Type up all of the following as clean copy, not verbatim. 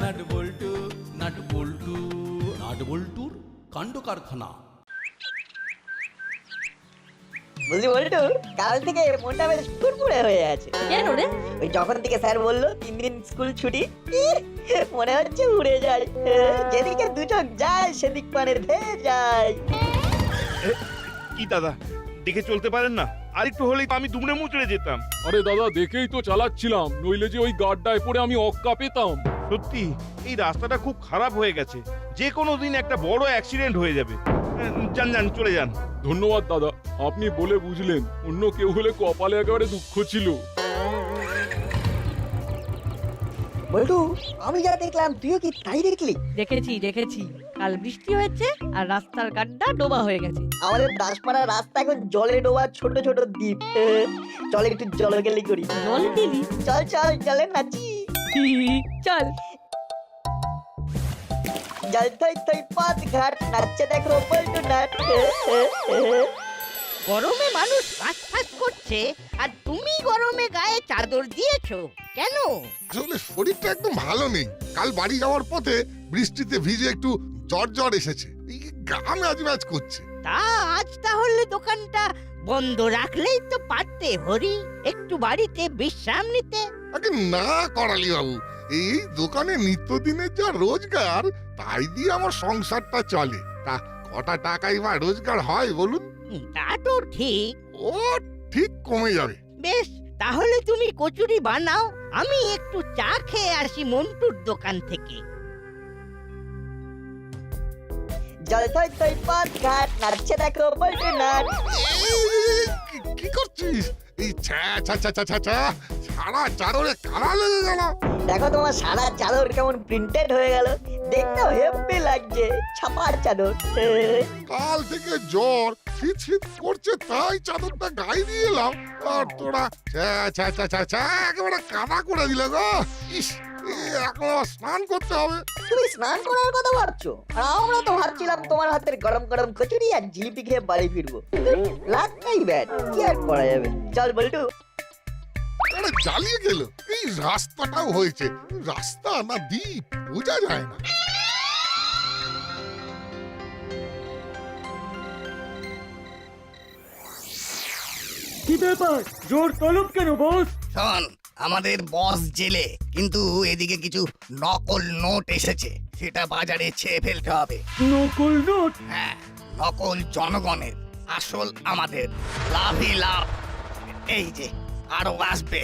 Nut বল্টু nut বল্টু nut বল্টুর কাণ্ড কারখানা। বুঝলি বল্টু, কাল থেকে মনটা বেশ ফুরফুরে হয়ে আছে। কেন রে? ওই যখন থেকে স্যার বললো 3 দিন স্কুল ছুটি, মনে হচ্ছে উড়ে যায়। যেদিকে দু চোখ যায় সেদিক পানের ধেয়ে যায়। কি দাদা, দেখে চলতে পারেন না? আর একটু হলেই তো আমি দুমড়ে মুচড়ে যেতাম। আরে দাদা, দেখেই তো চালাচ্ছিলাম, নইলে যে ওই গাড্ডায় পড়ে আমি অক্কা পেতাম। সত্যি এই রাস্তাটা খুব খারাপ হয়ে গেছে, যে কোনো দিন একটা বড় অ্যাক্সিডেন্ট হয়ে যাবে। যান যান, চলে যান। ধন্যবাদ দাদা, আপনি বলে বুঝলেন, অন্য কেউ হলে কপালে একেবারে দুঃখ ছিল। বল্টু, আমি যা দেখলাম তুইও কি তাই দেখলি? দেখেছি, কাল বৃষ্টি হয়েছে আর রাস্তার গাড্ডা ডোবা হয়ে গেছে। আমাদের দাসপাড়ার রাস্তা এখন জলে ডোবা ছোট ছোট দ্বীপ। চল একটু জলকেলি করি। জল দিলি? চল চল, চলে নাচি। চল। জল থই থই পথ ঘাট নাচছে দেখো বল্টু নাট। গরমে মানুষ হাঁস করছে আর তুমি গরমে গায়ে চাদর দিয়েছো কেন? আসলে শরীরটা একদম ভালো নেই। কাল বাড়ি যাওয়ার পথে বৃষ্টিতে ভিজে একটু জ্বর এসেছে, গা ম্যাজ করছে। তা আজ তাহলে দোকানটা বন্ধ রাখলেই তো পারতে হরি, একটু বাড়িতে বিশ্রাম নিতে। আগে না করালি বাবু, এই দোকানে নিত্যদিনের যা রোজগার তাই দিয়ে আমার সংসারটা চলে। তা কটা টাকাই বা রোজগার হয় বলুন? তা তো ঠিক। ও ঠিক কমে যাবে। বেশ, তাহলে তুমি কচুরি বানাও, আমি একটু চা খেয়ে আসি মন্টুর দোকান থেকে। জল থই থই পথ ঘাট নাচছে দেখো বল্টু নাট। কি করছিস? এই ছ্যা ছ্যা ছ্যা ছ্যা ছ্যা, সারা চাদরে কালা লেগে গেল। দেখো তোমার সারা চাদর কেমন প্রিন্টেড হয়ে গেল, দেখতেও হেব্বি লাগছে। ছাপার চাদর। কাল থেকে জ্বর শীত করছে, তাই চাদরটা গায়ে দিয়ে এলাম, আর তোরা ছ্যা ছ্যা ছ্যা ছ্যা ছ্যা একেবারে কাদা করে দিলে গো। ইস, এখন আবার স্নান করতে হবে। তুমি স্নান করার কথা ভাবছো, আর আমরা তো ভাবছিলাম তোমার হাতের গরম গরম কচুরি আর জিলিপি খেয়ে বাড়ি ফিরবো। লাগতেই ব্যাট, কি আর করা যাবে। চল বল্টু। আরে জ্বালিয়ে গেল। এই রাস্তাটাও হয়েছে, রাস্তা না দ্বীপ বোঝা যায় না। কি ব্যাপার, জোর তলব কেন বস? শোন, আমাদের বস জেলে, কিন্তু এদিকে কিছু নকল নোট এসেছে, সেটা বাজারে ছেয়ে ফেলতে হবে। নকল নোট? হ্যাঁ, নকল জনগণের, আসল আমাদের। লাভই লাভ। এই যে আরো আসবে।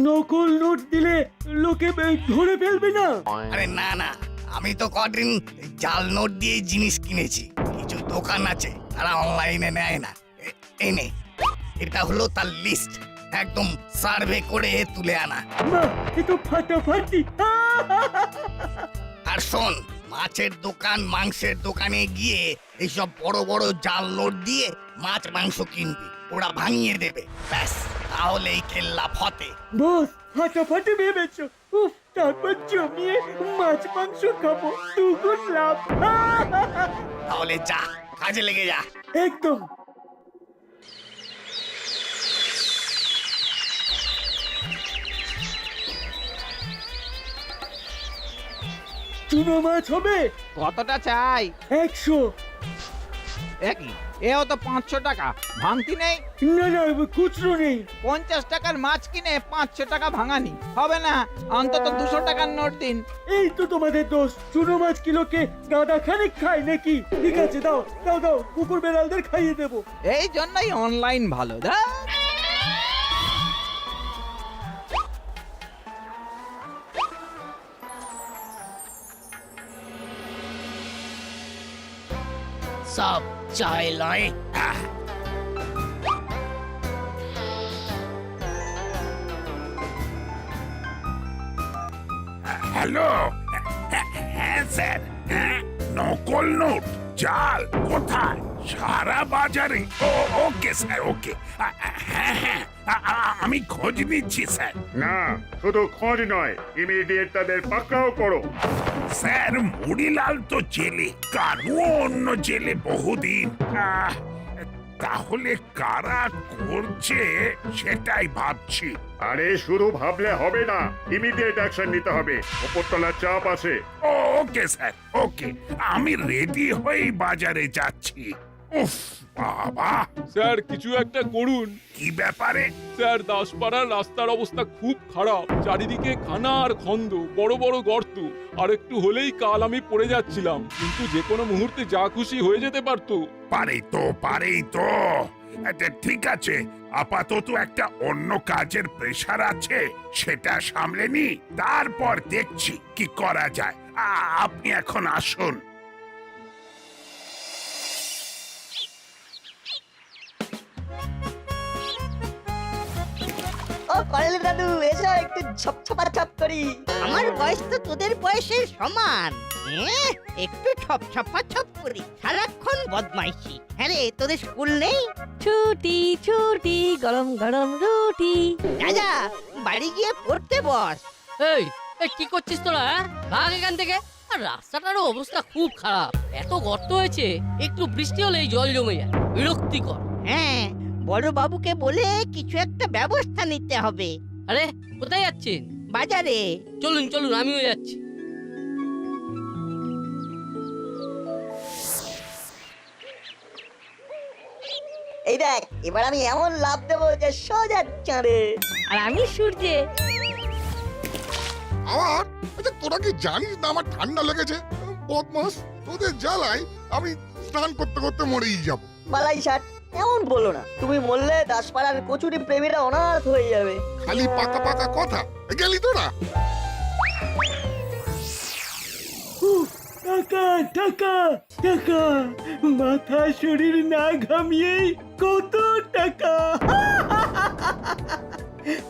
নকল নোট দিলে লোকে ধরে ফেলবে না? আরে না না, আমি তো কদিন জাল নোট দিয়ে জিনিস কিনেছি। কিছু দোকান আছে তারা অনলাইনে নেয় না। এই নে, এটা হলো তার লিস্ট, একদম সার্ভে করে তুলে আনা। বাহ, এ তো ফাটাফাটি। আর শোন, মাছের দোকান মাংসের দোকানে গিয়ে এইসব বড় বড় জাল নোট দিয়ে মাছ মাংস কিনবি, ওরা ভাঙিয়ে দেবে। ব্যাস, তাহলেই কেল্লা ফতে। বস ফাটাফাটি ভেবেছো। উফ, তারপর জমিয়ে মাছ মাংস খাবো, দুগুণ লাভ। তাহলে যা, কাজে লেগে যা। একদম। চুনো মাছ হবে? কতটা চাই? 100। একই, এও তো 500 টাকা, ভাঙতি নেই? না না, খুচরো নেই। 50 টাকার মাছ কিনে 500 টাকা ভাঙানি হবে না, অন্তত 200 টাকার নোট দিন। এই তো তোমাদের দোষ, চুনো মাছ কিলোকে গাদা খানিক খায় নাকি? ঠিক আছে, দাও দাও দাও, কুকুর বেড়ালদের খাইয়ে দেবো। এই জন্যই অনলাইন ভালো। সব চাই লয়। হ্যালো, হ্যাঁ স্যার, নকল নোট জাল কোথায়? সারা বাজারে? ওকে স্যার, ওকে। হ্যাঁ হ্যাঁ, আমি খোঁজ নিচ্ছি স্যার। না, শুধু খোঁজ নয়, ইমিডিয়েট তাদের পাকড়াও করো। স্যার, মুড়িলাল তো জেলে, কানু অন্য জেলে বহুদিন। তাহলে কারা করছে সেটাই ভাবছি। আরে শুধু ভাবলে হবে না, ইমিডিয়েট অ্যাকশন নিতে হবে। উপরতলার চাপ আছে। ওকে স্যার, ওকে, আমি রেডি হয়ে বাজারে যাচ্ছি। উফ বাবা, স্যার কিছু একটা করুন। কি ব্যাপারে? স্যার দাসপাড়ার রাস্তার অবস্থা খুব খারাপ, চারিদিকে খানা আর খন্দ, বড় বড় গর্ত। আর একটু হলেই কাল আমি পড়ে যাচ্ছিলাম, কিন্তু যে কোনো মুহূর্তে যা খুশি হয়ে যেতে পারতো। পারেই তো। আচ্ছা, ঠিক আছে, আপাতত একটা অন্য কাজের প্রেসার আছে, সেটা সামলে নি, তারপর দেখছি কি করা যায়। আপনি এখন আসুন। ও করেল দাদু, এসো একটু ছপ করি। আমার বয়স তো তোদের বয়সের সমান। একটু ছপ করি, সারাক্ষণ বদমাইশি। হ্যাঁ রে, তোদের স্কুল নেই? ছুটি ছুটি, গরম গরম রুটি। যা বাড়ি গিয়ে পড়তে বস। এই কি করছিস তোরা? ভাগ এখান থেকে। আর রাস্তাটারও অবস্থা খুব খারাপ, এত গর্ত হয়েছে, একটু বৃষ্টি হলেই জল জমে যায়, বিরক্তিকর। হ্যাঁ, বড় বাবুকে বলে কিছু একটা ব্যবস্থা নিতে হবে। আরে কোথায় যাচ্ছেন? বাজারে। চলুন চলুন, আমিও যাচ্ছি। এই দেখ, এবার আমি এমন লাভ দেবো যে সোজা চাঁদে। আর আমি সূর্যে। আমার আচ্ছা, তোরা কি জানিস না আমার ঠান্ডা লেগেছে? বদমাস, তোদের জ্বালায় আমি স্নান করতে করতে মরেই যাব। বালাই ষাট, এমন বলো না। তুমি মরলে দাসপাড়ার কচুরি প্রেমীরা অনাথ হয়ে যাবে। খালি পাকা কথা। গেলি তোরা? টাকা টাকা টাকা, মাথা শরীর না ঘামিয়ে কত টাকা!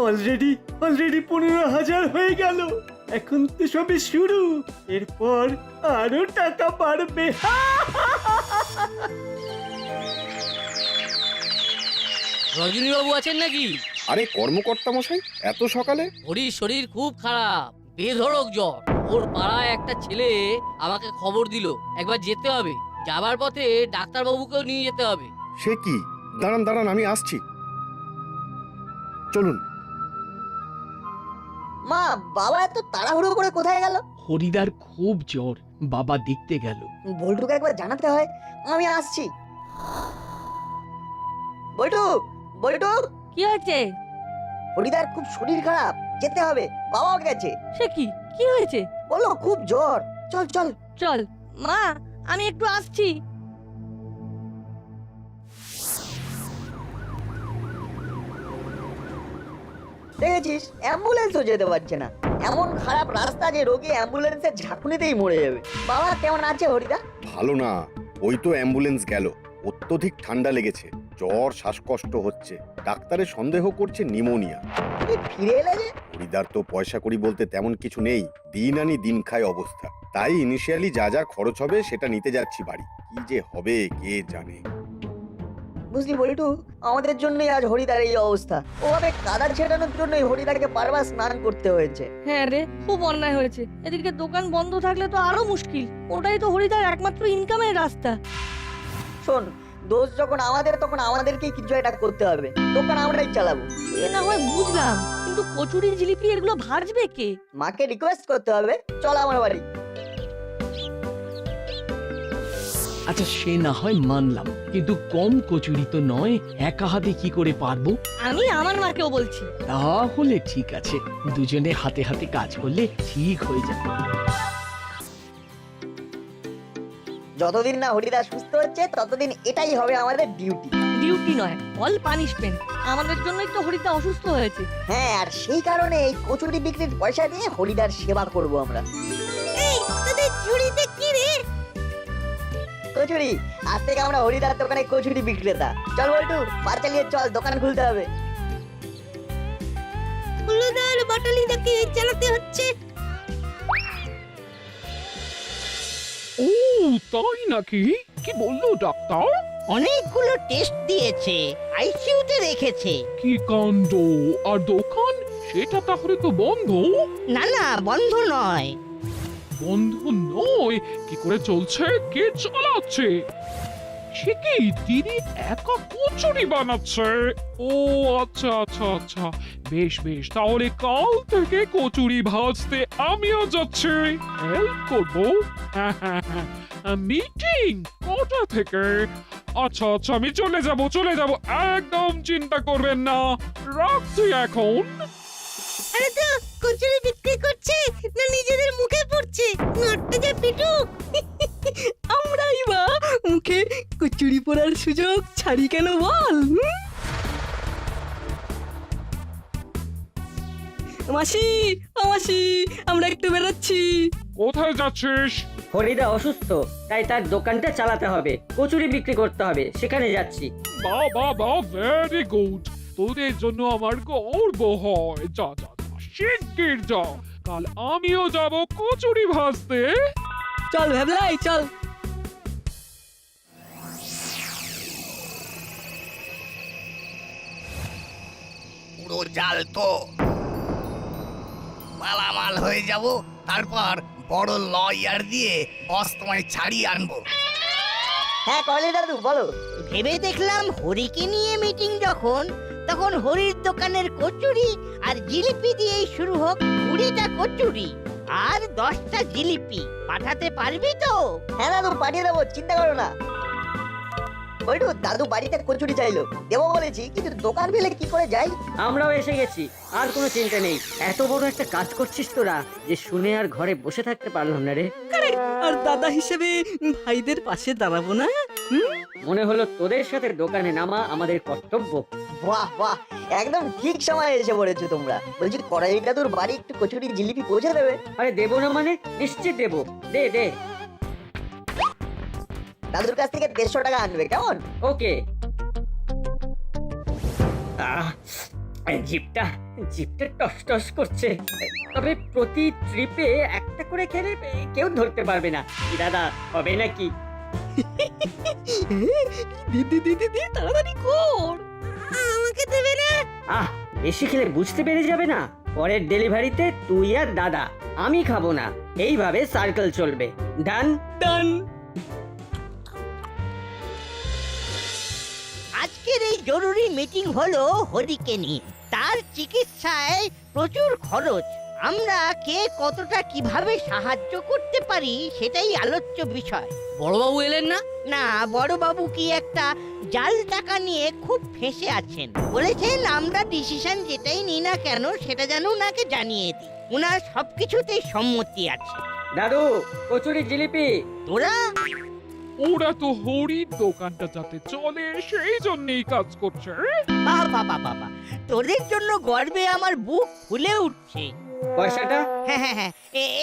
অলরেডি 15,000 হয়ে গেল। এখন তো সবে শুরু, এরপর আরো টাকা বাড়বে। রজনীবাবু আছেন নাকি? আরে কর্মকর্তা মশাই, এত সকালে? হরির শরীর খুব খারাপ, বেধড়ক জ্বর। ওর পাড়ায় একটা ছেলে আমাকে খবর দিল, একবার যেতে হবে। যাবার পথে ডাক্তারবাবুকেও নিয়ে যেতে হবে। সে কি? দাঁড়ান আমি আসছি। চলুন। মা, বাবা এত তাড়াহুড়ো করে কোথায় গেল? হরিদার খুব জ্বর, বাবা দেখতে গেল। বল্টুকে একবার জানাতে হয়। আমি আসছি। বল্টু, কি হয়েছে? হরিদার খুব শরীর খারাপ, যেতে হবে। বাবাও গেছে। সে কি হয়েছে? বলো খুব জ্বর। চল চল মা, আমি একটু আসছি। দেখেছিস, অ্যাম্বুলেন্সও যেতে পারছে না। এমন খারাপ রাস্তা যে রোগী অ্যাম্বুলেন্সের ঝাঁকুনিতেই মরে যাবে। বাবা কেমন আছে হরিদা? ভালো না, ওই তো অ্যাম্বুলেন্স গেল। অত্যধিক ঠান্ডা লেগেছে, জ্বর, শ্বাসকষ্ট হচ্ছে। ডাক্তারে সন্দেহ করছে নিউমোনিয়া। তুমি ফিরে এলে যে? হরিদার তো পয়সা কড়ি বলতে তেমন কিছু নেই, দিন আনি দিন খায় অবস্থা। তাই ইনিশিয়ালি যা খরচ হবে সেটা নিতে যাচ্ছি বাড়ি। কি যে হবে কে জানে। বুঝলি বল্টু, আমাদের জন্যই আজ হরিদার এই অবস্থা। ওভাবে কাদা ছেটানোর জন্যই হরিদারকে বারবার স্নান করতে হয়েছে। হ্যাঁ রে, খুব অন্যায় হয়েছে। এদিকে দোকান বন্ধ থাকলে তো আরো মুশকিল। ওটাই তো হরিদার একমাত্র ইনকামের রাস্তা। শোন, দোষ যখন আমাদের, তখন আমাদেরকেই কিছু একটা করতে হবে। দোকান আমরাই চালাবো। এ না হয় বুঝলাম, কিন্তু কচুরি জিলিপি এগুলো ভাজবে কে? মাকে রিকোয়েস্ট করতে হবে। চল আমার বাড়ি। আচ্ছা সে না হয় মানলাম, কিন্তু কম কচুরি তো নয়, একা হাতে কি করে পারবো? আমি আমার মাকেও বলছি। তাহলে ঠিক আছে, দুজনে হাতে হাতে কাজ করলে ঠিক হয়ে যাবে। যতদিন না হরিদা সুস্থ হচ্ছে, ততদিন এটাই হবে আমাদের ডিউটি। ডিউটি নয়, অল পানিশমেন্ট। আমাদের জন্যই তো হরিদা অসুস্থ হয়েছে। হ্যাঁ, আর সেই কারণে এই কচুরি বিক্রির পয়সা দিয়ে হরিদার সেবা করব আমরা। এই তোদের ঝুড়িতে কি রে? কচুরি। আজ থেকে আমরা হরিদার দোকানে কচুরি বিক্রেতা। চল বল্টু, পা চালিয়ে চল, দোকান খুলতে হবে। হলুদার বাটালি নাকি চালাতে হচ্ছে। ও তাই নাকি? কি বললো ডাক্তার? অনেকগুলো টেস্ট দিয়েছে, আইসিইউতে রেখেছে। কি কাণ্ড! আর দোকান সেটা তাহলে তো বন্ধ? না বন্ধ নয়। বন্ধ নয়? কি করে চলছে? কে চালাচ্ছে? সে কি দিদি একা কচুরি বানাচ্ছে? ও আচ্ছা আচ্ছা আচ্ছা, বেশ বেশ, তাহলে কাল থেকে কচুরি ভাজতে আমিও যাচ্ছি, হেল্প করবো। মিটিং কটা থেকে? আচ্ছা আচ্ছা, আমি চলে যাব, একদম চিন্তা করবেন না, রাখছি এখন। আরে তো কচুরি বিক্রি করছে না নিজেদের মুখে পড়ছে? নটটা যা পিটুক। আমরাই বা মুখে কচুরি পড়ার সুযোগ ছাড়ি কেন বল? মাসি ও মাসি, আমরা একটু বেরোচ্ছি। কোথায় যাচ্ছিস? হরিদা অসুস্থ, তাই তার দোকানটা চালাতে হবে, কচুরি বিক্রি করতে হবে, সেখানে যাচ্ছি। বাহ বাহ বাহ, ভেরি গুড, তোদের জন্য আমার গর্ব হয়। যা যা যা, শিগগির যা, কাল আমিও যাব কচুরি ভাজতে। চল ভ্যাবলাই চল। পুরো জাল তো, মালামাল হয়ে যাব, তারপর বড় লয়ার দিয়ে বস তোমায় ছাড়িয়ে আনবো। হ্যাঁ করালি দাদু বলো। ভেবে দেখলাম হরিকে নিয়ে মিটিং যখন, তখন হরির দোকানের কচুরি আর জিলিপি দিয়েই শুরু হোক। 20টা কচুরি আর 10টা জিলিপি পাঠাতে পারবি তো? হ্যাঁ দাদু পাঠিয়ে দেবো, চিন্তা করো না। বল্টু, দাদু বাড়িতে কচুরি চাইলো, দেবো বলেছি, কিন্তু দোকান ফেলে কি করে যাই? আমরাও এসে গেছি, আর কোনো চিন্তা নেই। এত বড় একটা কাজ করছিস তোরা, যে শুনে আর ঘরে বসে থাকতে পারলাম না রে। আর দাদা হিসেবে ভাইদের পাশে দাঁড়াবো না? মনে হলো তোদের সাথে দোকানে নামা আমাদের কর্তব্য। বাহ বাহ, একদম ঠিক সময় এসে পড়েছো তোমরা। বলছি করালি দাদুর বাড়ি একটু কচুরি জিলিপি পৌঁছে দেবে? আরে দেবো না মানে? নিশ্চিত দেবো, দে দে। দাদুর কাছ থেকে 150 টাকা আনবে, কেমন? ওকে। জিপটা টস টস করছে, তবে প্রতি ট্রিপে একটা করে খেলে কেউ ধরতে পারবে না। কি দাদা, হবে নাকি? দিদি দিদি দিদি তাড়াতাড়ি কর। আমাকে দেবে না? বেশি খেলে বুঝতে পেরে যাবে না। পরের ডেলিভারিতে তুই আর দাদা, আমি খাবো না। এইভাবে সার্কেল চলবে। ডান ডান। আজকের এই জরুরি মিটিং হলো হরিকে নিয়ে। তার চিকিৎসায় প্রচুর খরচ। আমরা কে কতটা কিভাবে সাহায্য করতে পারি সেটাই আলোচ্য বিষয়। বড়বাবু এলেন না? না, বড়বাবু কি একটা জাল টাকা নিয়ে খুব ফেঁসে আছেন। বলেছেন আমরা ডিসিশন যেটাই নিই না কেন সেটা যেন ওনাকে জানিয়ে দিই। ওনার সবকিছুতেই সম্মতি আছে। দাদু, কচুরি জিলিপি। তোরা ওরা তো হরির দোকানটা যাতে চলে সেই জন্যই কাজ করছে। বাবা বাবা, তোদের জন্য গর্বে আমার বুক ফুলে উঠছে। পয়সাটা? হ্যাঁ হ্যাঁ হ্যাঁ,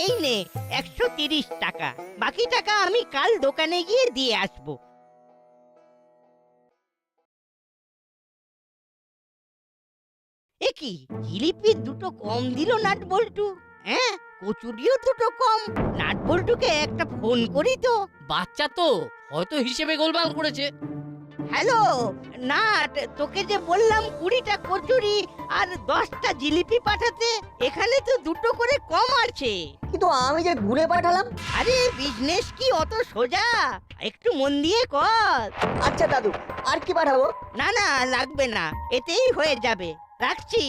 এই নে 130 টাকা। বাকি টাকা আমি কাল দোকানে গিয়ে দিয়ে আসবো। এ কি, জিলিপি দুটো কম দিল নাট বল্টু? হ্যাঁ, কচুরিও দুটো কম। নাট বল্টুকে একটা ফোন করি তো। বাচ্চা তো, হয়তো হিসেবে গোলমাল করেছে। হ্যালো নাট, তোকে যে বললাম 20টা কচুরি আর 10টা জিলিপি পাঠাতে, এখানে তো দুটো করে কম আছে। কিন্তু আমি যে ঘুরে পাঠালাম। আরে বিজনেস কি অত সোজা? একটু মন দিয়ে কর। আচ্ছা দাদু, আর কি পাঠাবো? না না, লাগবে না, এতেই হয়ে যাবে। রাখছি।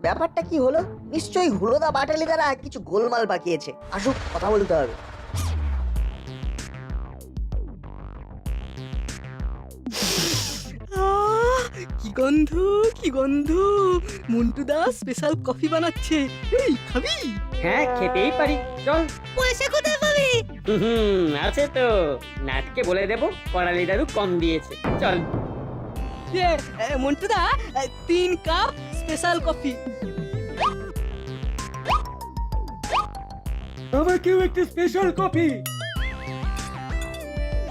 ব্যাপারটা কি হলো? নিশ্চয়ই হুলোদা বাটালি দ্বারা কিছু গোলমাল পাকিয়েছে। আসুক, কথা বলতে হবে। কি গন্ধ, কি গন্ধ! মন্টু দা স্পেশাল কফি বানাচ্ছে, এই খাবি? হ্যাঁ, খেতেই পারি, চল। পয়সা কোথায় পাবে? আছে তো, নাটকে বলে দেবো করালি দাদু কম দিয়েছে, চল। মন্টু দা 3 কাপ স্পেশাল কফি। আমাকেও একটা স্পেশাল কফি।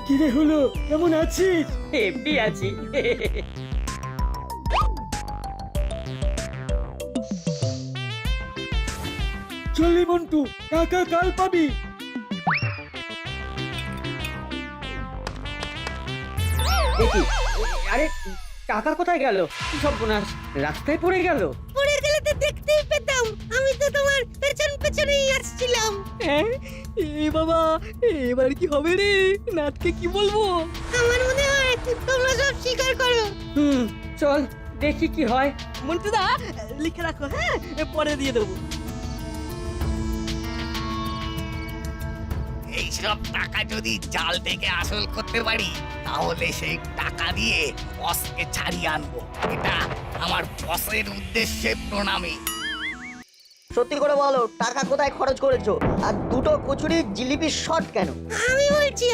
কি রে হলো, কেমন আছিস? হেব্বি আছি। চলি মন্টু, টাকা কাল পাবি। আরে টাকা কোথায় গেল? কি সর্বনাশ, রাস্তায় পড়ে গেল। পড়ে গেলে তো দেখতে দেখতেই পেতাম, আমি তো তোমার পেছন পেছনেই আসছিলাম। হ্যাঁ এ বাবা, এবার কি হবে রে? নাটকে কি বলবো? আমার মনে হয় তোমরা সব স্বীকার করো। চল দেখি কি হয়। মন্টুদা লিখে রাখো, হ্যাঁ পরে দিয়ে দেবো। এইসব টাকা যদি জাল থেকে আসল করতে পারি তাহলে সেই টাকা দিয়ে বসকে ছাড়িয়ে আনবো। এটা আমার বসের উদ্দেশ্যে প্রণামী। সত্যি করে বলো, টাকা কোথায় খরচ করেছো? আর দুটো কচুরি জিলিপির শট কেন? আমি বলছি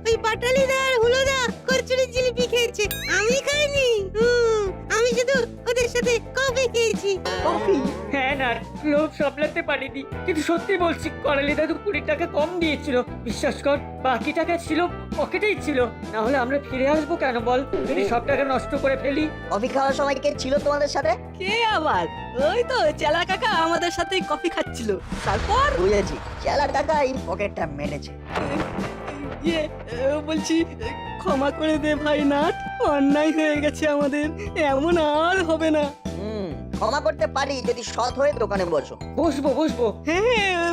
ওই পাটালিদা আর হুলোদা কচুরি জিলিপি খেয়েছে, আমি খাইনি। আমি শুধু ওদের সাথে কফি খেয়েছি। কফি? হ্যাঁ না, লোভ সামলাতে পারিনি। কিন্তু সত্যি বলছি, করালি দাদু 20 টাকা কম দিয়েছিল। বিশ্বাস কর, বাকি টাকা ছিল পকেটেই ছিল। না হলে আমরা ফিরে আসবো কেন বল, যদি সব টাকা নষ্ট করে ফেলি? কফি খাওয়ার সময় কে ছিল তোমাদের সাথে? কে আবার? ওই তো চেলা কাকা আমাদের সাথেই কফি খাচ্ছিল। তারপর বুঝেছি, চেলা টাকা এই পকেটটা মেরেছে। ইয়ে বলছি, ক্ষমা করে দে ভাই নাট, অন্যায় হয়ে গেছে আমাদের, এমন আর হবে না। ক্ষমা করতে পারি যদি সৎ হয়ে দোকানে বসো। বসবো। হ্যাঁ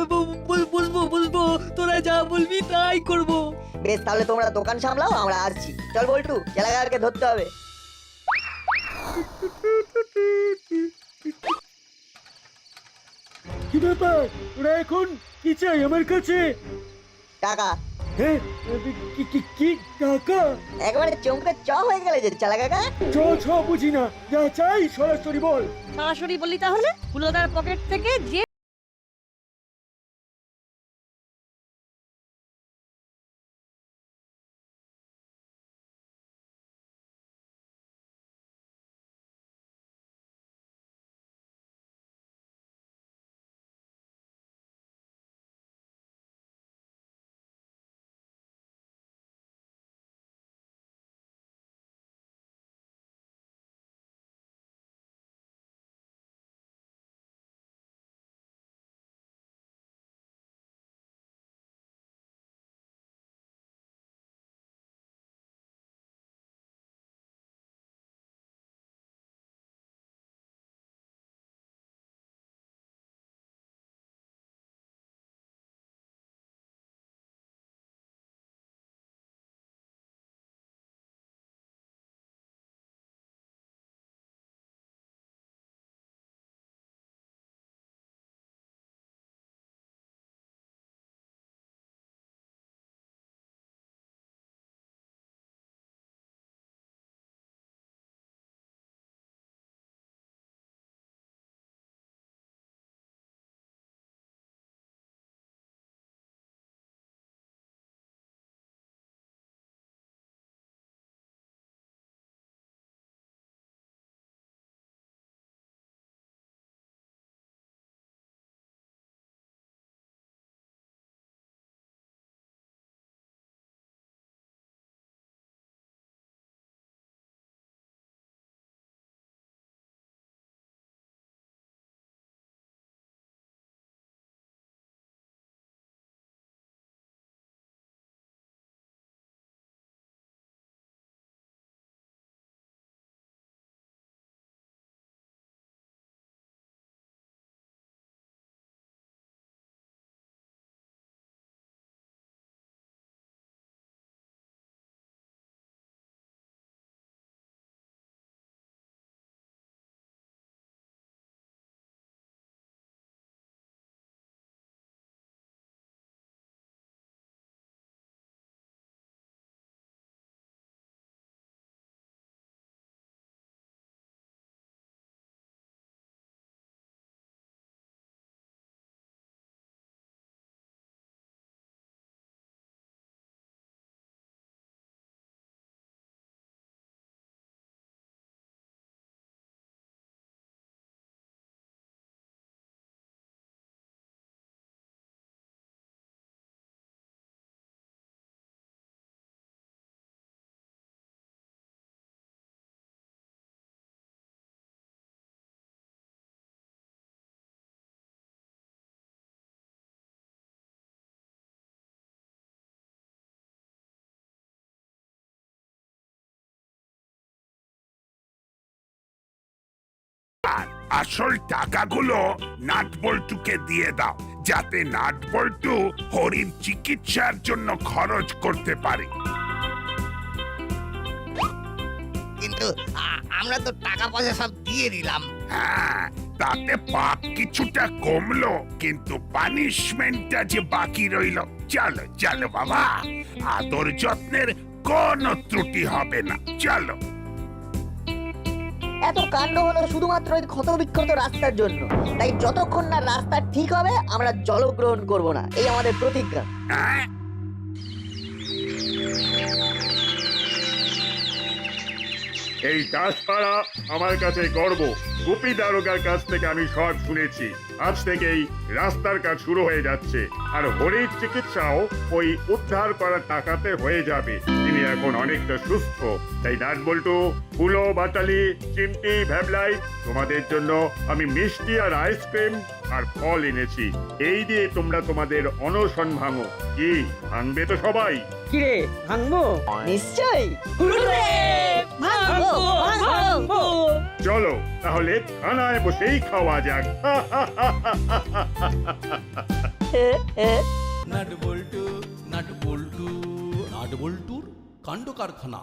বুঝবো, তোরা যা বলবি তাই করব। বেশ, তাহলে তোমরা দোকান সামলাও, আমরা আসছি। চল বল্টু, চেলাগারকে ধরতে হবে। কি ব্যাপার, ওরা এখন কি চাই আমার কাছে? টাকা। হ্যাঁ, কি টাকা? একবারে চমকে চ হয়ে গেলে যে চেলা কাকা। ছ বুঝি না, যা চাই সরাসরি বল। সরাসরি বলি তাহলে, হুলোদার পকেট থেকে যে আসল টাকাগুলো নাটবল্টুকে দিয়ে দাও, যাতে নাটবল্টু হরির চিকিৎসার জন্য খরচ করতে পারে। কিন্তু আমরা তো টাকা পয়সা সব দিয়ে দিলাম। হ্যাঁ, তাতে পাপ কিছুটা কমলো, কিন্তু পানিশমেন্টটা যে বাকি রইল। চলো চলো বাবা, আদর যত্নের কোনো ত্রুটি হবে না। চলো। এত কাণ্ড হলো শুধুমাত্র ওই ক্ষত বিক্ষত রাস্তার জন্য। তাই যতক্ষণ না রাস্তা ঠিক হবে আমরা জলগ্রহণ করব না, এই আমাদের প্রতিজ্ঞা। হ্যাঁ, এই দাসপাড়া আমার কাছে গর্ব। গুপি দারোগার কাছ থেকে আমি সব শুনেছি। আজ থেকেই রাস্তার কাজ শুরু হয়ে যাচ্ছে, আর হরির চিকিৎসাও ওই উদ্ধার করার টাকাতে হয়ে যাবে। তিনি এখন অনেকটা সুস্থ। তাই নাটবল্টু, ফুলো, বাটালি, চিমটি, ভ্যাবলাই, তোমাদের জন্য আমি মিষ্টি আর আইসক্রিম আর ফল এনেছি। এই দিয়ে তোমরা তোমাদের অনশন ভাঙো। কি ভাঙবে তো সবাই? কিরে ভাঙবো? নিশ্চয়ই। ভাঙবো, ভাঙবো। চলো তাহলে থানায় বসেই খাওয়া যাক। নাট বল্টু নাট বল্টু নাট বল্টুর কাণ্ড কারখানা।